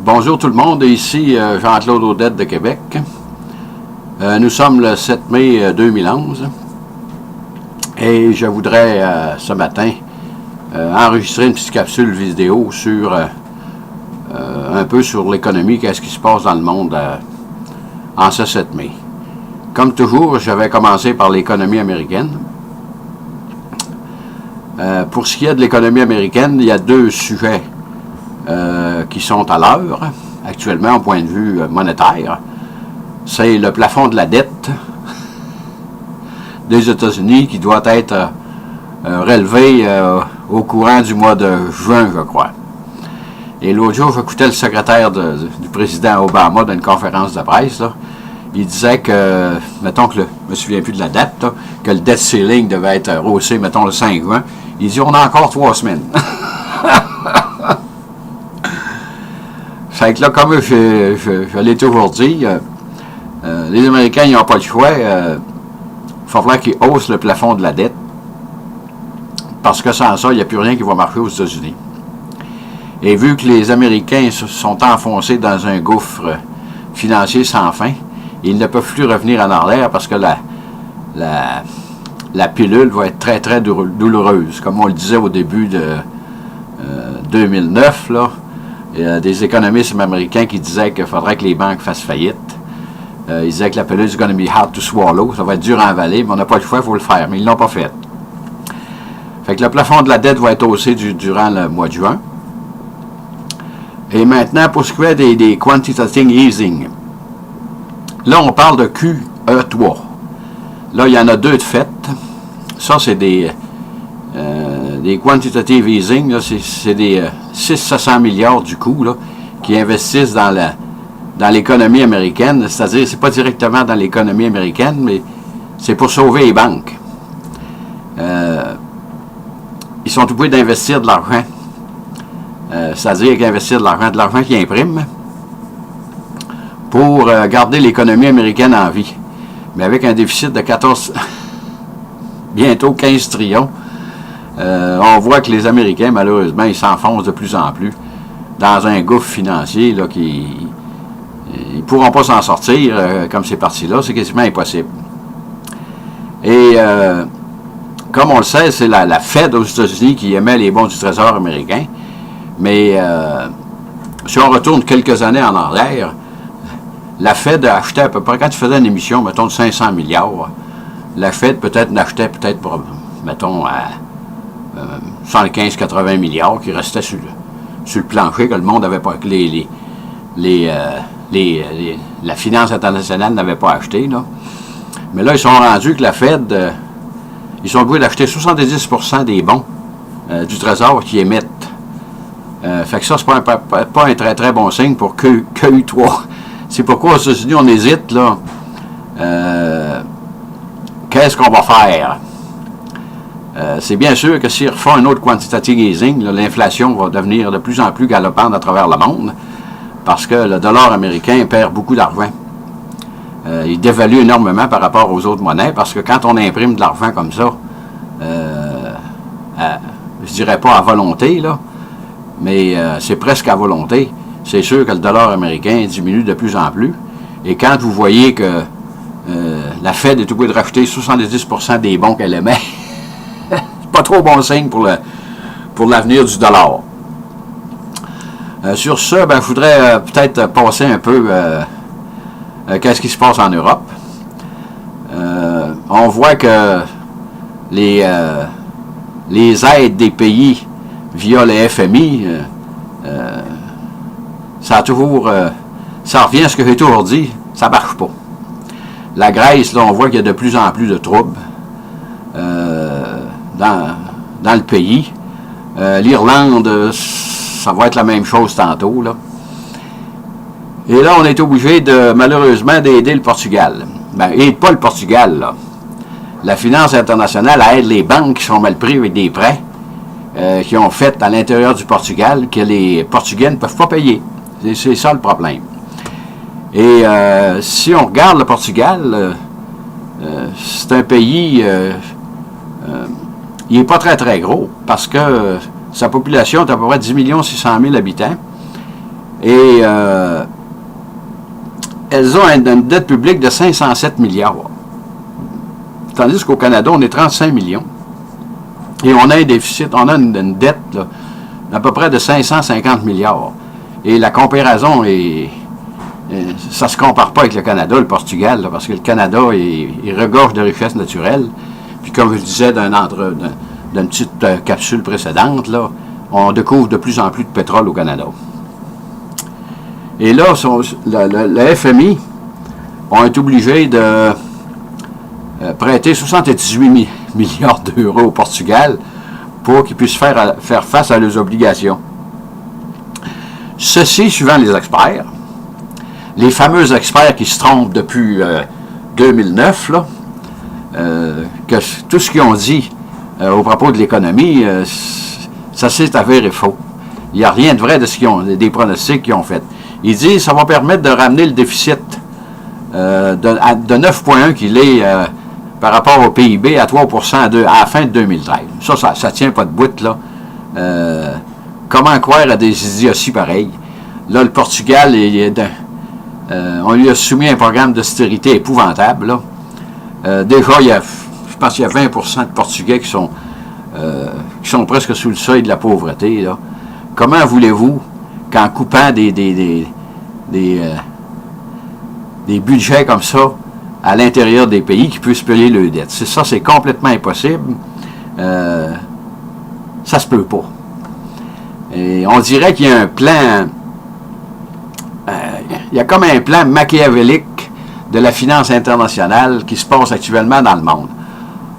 Bonjour tout le monde, ici Jean-Claude Audette de Québec. Nous sommes le 7 mai 2011 et je voudrais ce matin enregistrer une petite capsule vidéo sur un peu sur l'économie, qu'est-ce qui se passe dans le monde en ce 7 mai. Comme toujours, je vais commencer par l'économie américaine. Pour ce qui est de l'économie américaine, il y a deux sujets qui sont à l'heure, actuellement, au point de vue monétaire. C'est le plafond de la dette des États-Unis qui doit être relevé au courant du mois de juin, je crois. Et l'autre jour, j'écoutais le secrétaire du président Obama dans une conférence de presse, là. Il disait que, mettons que je ne me souviens plus de la date, là, que le debt ceiling devait être rehaussé, mettons, le 5 juin. Il dit, on a encore 3 semaines. Fait que là, comme je l'ai toujours dit, les Américains, ils n'ont pas le choix. Il faudra qu'ils haussent le plafond de la dette. Parce que sans ça, il n'y a plus rien qui va marcher aux États-Unis. Et vu que les Américains se sont enfoncés dans un gouffre financier sans fin, ils ne peuvent plus revenir en arrière parce que la pilule va être très, très douloureuse. Comme on le disait au début de 2009, là, il y a des économistes américains qui disaient qu'il faudrait que les banques fassent faillite. Ils disaient que la pilule is going to be hard to swallow, ça va être dur à avaler, mais on n'a pas le choix, il faut le faire. Mais ils ne l'ont pas fait. Fait que le plafond de la dette va être haussé durant le mois de juin. Et maintenant, pour ce qui est des quantitative easing, là, on parle de QE3. Là, il y en a deux de fait. Ça, c'est des quantitative easing, c'est des 600 milliards du coup, là, qui investissent dans l'économie américaine. C'est-à-dire, c'est pas directement dans l'économie américaine, mais c'est pour sauver les banques. Ils sont obligés d'investir de l'argent. C'est-à-dire qu'investir de l'argent qu'ils impriment, pour garder l'économie américaine en vie. Mais avec un déficit de 14, bientôt 15 trillions, on voit que les Américains, malheureusement, ils s'enfoncent de plus en plus dans un gouffre financier là, qui ils ne pourront pas s'en sortir comme c'est parti là, c'est quasiment impossible. Et comme on le sait, c'est la Fed aux États-Unis qui émet les bons du Trésor américain. Mais si on retourne quelques années en arrière, la Fed a acheté à peu près, quand tu faisais une émission, mettons, de 500 milliards, la Fed n'achetait peut-être, mettons, à 115-80 milliards qui restaient sur le plancher, que le monde n'avait pas, que la finance internationale n'avait pas acheté, là. Mais là, ils sont rendus que la Fed, ils sont obligés d'acheter 70% des bons du Trésor qui émettent. Fait que ça, c'est pas un très très bon signe pour QE3. C'est pourquoi aux États-Unis, on hésite, là. Qu'est-ce qu'on va faire? C'est bien sûr que s'ils refont un autre quantitative easing, l'inflation va devenir de plus en plus galopante à travers le monde, parce que le dollar américain perd beaucoup d'argent. Il dévalue énormément par rapport aux autres monnaies, parce que quand on imprime de l'argent comme ça, je dirais pas à volonté, là, mais c'est presque à volonté. C'est sûr que le dollar américain diminue de plus en plus. Et quand vous voyez que la Fed est obligée de racheter 70% des bons qu'elle émet, c'est pas trop bon signe pour l'avenir du dollar. Sur ce, je voudrais peut-être passer un peu qu'est-ce qui se passe en Europe. On voit que les aides des pays via le FMI, ça a toujours, ça revient à ce que j'ai toujours dit, ça ne marche pas. La Grèce, là, on voit qu'il y a de plus en plus de troubles dans le pays. L'Irlande, ça va être la même chose tantôt, là. Et là, on est obligé malheureusement, d'aider le Portugal. Aide pas le Portugal, là. La finance internationale aide les banques qui sont mal prises avec des prêts qui ont fait à l'intérieur du Portugal que les Portugais ne peuvent pas payer. C'est ça le problème. Et si on regarde le Portugal, c'est un pays, il n'est pas très très gros, parce que sa population est à peu près 10 600 000 habitants. Et elles ont une dette publique de 507 milliards. Tandis qu'au Canada, on est 35 millions. Et on a un déficit, on a une dette là, d'à peu près de 550 milliards. Et la comparaison ça ne se compare pas avec le Canada, le Portugal, là, parce que le Canada, il regorge de richesses naturelles. Puis comme je disais d'une petite capsule précédente, là, on découvre de plus en plus de pétrole au Canada. Et là, le FMI ont été obligés de prêter 78 milliards d'euros au Portugal pour qu'ils puissent faire face à leurs obligations. Ceci, suivant les experts, les fameux experts qui se trompent depuis 2009, là, que tout ce qu'ils ont dit au propos de l'économie, ça s'est avéré faux. Il n'y a rien de vrai de ce qu'ils ont, des pronostics qu'ils ont fait. Ils disent que ça va permettre de ramener le déficit de 9,1 qu'il est par rapport au PIB à 3% à la fin de 2013. Ça ne tient pas de bout, là. Comment croire à des idioties pareilles? Là, le Portugal, on lui a soumis un programme d'austérité épouvantable, là. Déjà, je pense qu'il y a 20% de Portugais qui sont presque sous le seuil de la pauvreté, là. Comment voulez-vous qu'en coupant des budgets comme ça à l'intérieur des pays qui puissent payer leurs dettes? Ça, c'est complètement impossible. Ça se peut pas. Et on dirait qu'il y a un plan, il y a comme un plan machiavélique de la finance internationale qui se passe actuellement dans le monde.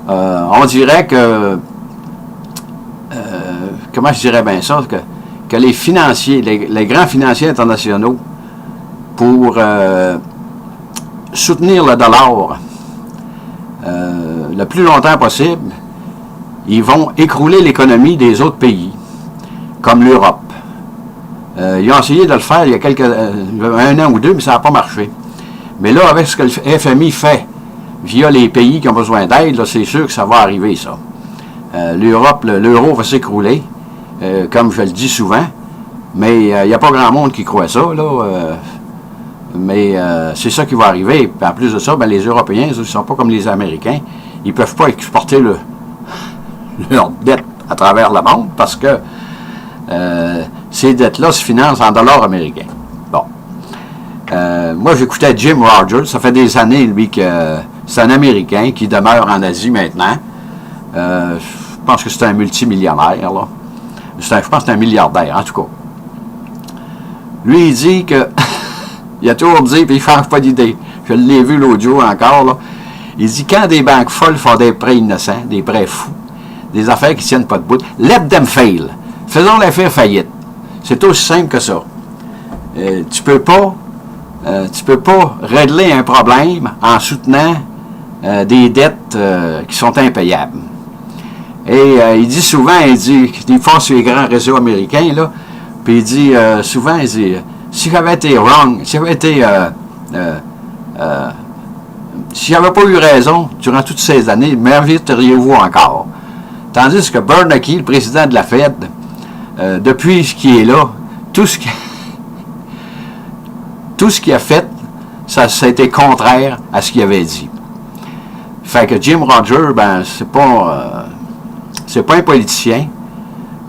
On dirait que, comment je dirais bien ça, que les financiers, les grands financiers internationaux, pour soutenir le dollar le plus longtemps possible, ils vont écrouler l'économie des autres pays, comme l'Europe. Ils ont essayé de le faire il y a un an ou deux, mais ça n'a pas marché. Mais là, avec ce que le FMI fait via les pays qui ont besoin d'aide, c'est sûr que ça va arriver, ça. L'Europe, l'euro va s'écrouler, comme je le dis souvent, mais il n'y a pas grand monde qui croit ça, là. Mais c'est ça qui va arriver. Puis en plus de ça, les Européens, ils ne sont pas comme les Américains. Ils ne peuvent pas exporter leur dette à travers le monde parce que ces dettes-là se financent en dollars américains. Bon. Moi, j'écoutais Jim Rogers. Ça fait des années, lui, que c'est un Américain qui demeure en Asie maintenant. Je pense que c'est un multimillionnaire, là. Je pense que c'est un milliardaire, en tout cas. Lui, il dit que il a toujours dit, puis il ne change pas d'idée. Je l'ai vu l'autre jour encore, là. Il dit, quand des banques folles font des prêts innocents, des prêts fous, des affaires qui ne tiennent pas de bout, let them fail. Faisons-les faire faillite. C'est aussi simple que ça. Tu peux pas régler un problème en soutenant des dettes qui sont impayables. Et il dit souvent, il passe sur les grands réseaux américains, là, puis il dit souvent, il dit, si j'avais été wrong, si j'avais pas eu raison durant toutes ces années, mériteriez-vous encore? Tandis que Bernanke, le président de la Fed, depuis ce qui est là, tout ce qu'il a fait, ça a été contraire à ce qu'il avait dit. Fait que Jim Rogers, c'est pas un politicien,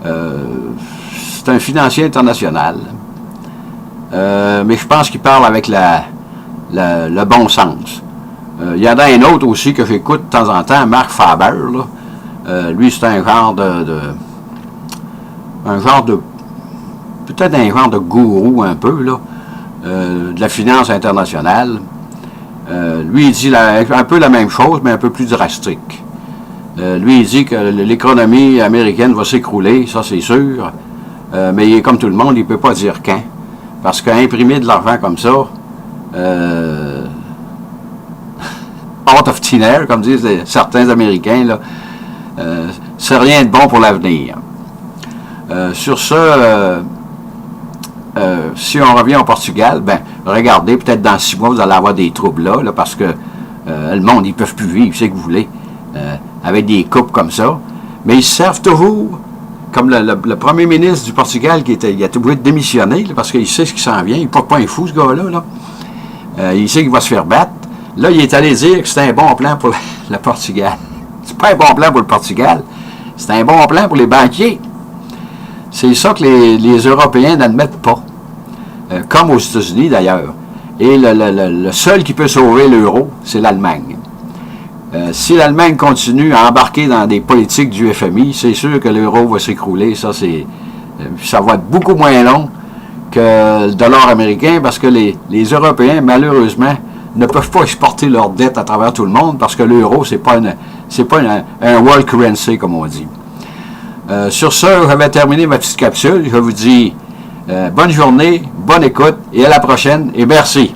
c'est un financier international. Mais je pense qu'il parle avec le bon sens. Il y en a un autre aussi que j'écoute de temps en temps, Marc Faber. Là. Lui, c'est un genre de peut-être un genre de gourou un peu, là, de la finance internationale. Lui, il dit un peu la même chose, mais un peu plus drastique. Lui, il dit que l'économie américaine va s'écrouler, ça c'est sûr, mais il est comme tout le monde, il ne peut pas dire quand. Parce qu'imprimer de l'argent comme ça, out of thin air, comme disent certains Américains, là, c'est rien de bon pour l'avenir. Sur ce, si on revient au Portugal, regardez, peut-être dans 6 mois, vous allez avoir des troubles là, parce que le monde, ils ne peuvent plus vivre, c'est ce que vous voulez, avec des coupes comme ça. Mais ils servent toujours comme le premier ministre du Portugal, il a tout obligé de démissionner, là, parce qu'il sait ce qui s'en vient. Il n'est pas un fou, ce gars-là. Là. Il sait qu'il va se faire battre. Là, il est allé dire que c'était un bon plan pour le Portugal. C'est pas un bon plan pour le Portugal. C'est un bon plan pour les banquiers. C'est ça que les Européens n'admettent pas. Comme aux États-Unis, d'ailleurs. Et le seul qui peut sauver l'euro, c'est l'Allemagne. Si l'Allemagne continue à embarquer dans des politiques du FMI, c'est sûr que l'euro va s'écrouler. Ça va être beaucoup moins long que le dollar américain parce que les Européens, malheureusement, ne peuvent pas exporter leur dette à travers tout le monde parce que l'euro, c'est pas un world currency, comme on dit. Sur ce, j'avais terminé ma petite capsule. Je vous dis bonne journée, bonne écoute et à la prochaine et merci.